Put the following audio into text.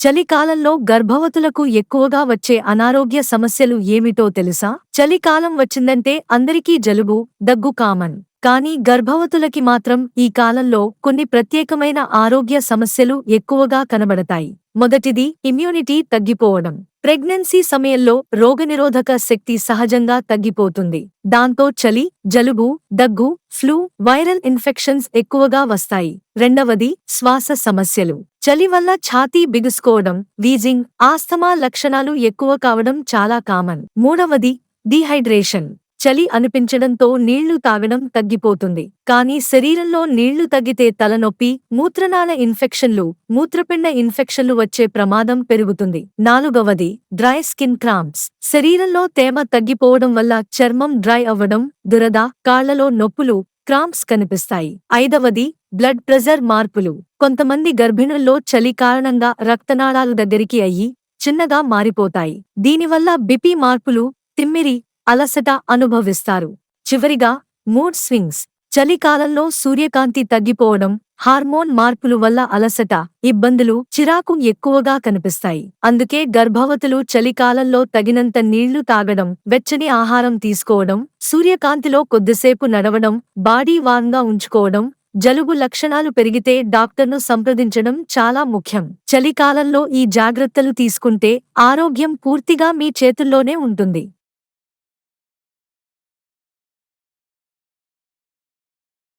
చలికాలంలో గర్భవతులకు ఎక్కువగా వచ్చే అనారోగ్య సమస్యలు ఏమిటో తెలుసా? చలికాలం వచ్చిందంటే అందరికీ జలుబు, దగ్గు కామన్. కానీ గర్భవతులకి మాత్రం ఈ కాలంలో కొన్ని ప్రత్యేకమైన ఆరోగ్య సమస్యలు ఎక్కువగా కనబడతాయి. మొదటిది ఇమ్యూనిటీ తగ్గిపోవడం. ప్రెగ్నెన్సీ సమయంలో రోగనిరోధక శక్తి సహజంగా తగ్గిపోతుంది. దాంతో చలి, జలుబు, దగ్గు, ఫ్లూ, వైరల్ ఇన్ఫెక్షన్స్ ఎక్కువగా వస్తాయి. రెండవది శ్వాస సమస్యలు. చలి వల్ల ఛాతీ బిగుసుకోవడం, వీజింగ్, ఆస్తమా లక్షణాలు ఎక్కువ కావడం చాలా కామన్. మూడవది డీహైడ్రేషన్. చలి అనిపించడంతో నీళ్లు తాగడం తగ్గిపోతుంది. కానీ శరీరంలో నీళ్లు తగ్గితే తలనొప్పి, మూత్రనాళ ఇన్ఫెక్షన్లు, మూత్రపిండ ఇన్ఫెక్షన్లు వచ్చే ప్రమాదం పెరుగుతుంది. నాలుగవది డ్రై స్కిన్ క్రాంప్స్. శరీరంలో తేమ తగ్గిపోవడం వల్ల చర్మం డ్రై అవ్వడం, దురద, కాళ్లలో నొప్పులు, క్రాంప్స్ కనిపిస్తాయి. ఐదవది బ్లడ్ ప్రెజర్ మార్పులు. కొంతమంది గర్భిణుల్లో చలి కారణంగా రక్తనాళాలు దగ్గరికి అయ్యి చిన్నగా మారిపోతాయి. దీనివల్ల బిపి మార్పులు, తిమ్మిరి, అలసట అనుభవిస్తారు. చివరిగా మూడ్ స్వింగ్స్. చలికాలంలో సూర్యకాంతి తగ్గిపోవడం, హార్మోన్ మార్పులు వల్ల అలసట, ఇబ్బందులు, చిరాకు ఎక్కువగా కనిపిస్తాయి. అందుకే గర్భవతులు చలికాలంలో తగినంత నీళ్లు తాగడం, వెచ్చని ఆహారం తీసుకోవడం, సూర్యకాంతిలో కొద్దిసేపు నడవడం, బాడీ వార్మ్గా ఉంచుకోవడం, జలుబు లక్షణాలు పెరిగితే డాక్టర్ను సంప్రదించడం చాలా ముఖ్యం. చలికాలంలో ఈ జాగ్రత్తలు తీసుకుంటే ఆరోగ్యం పూర్తిగా మీ చేతుల్లోనే ఉంటుంది.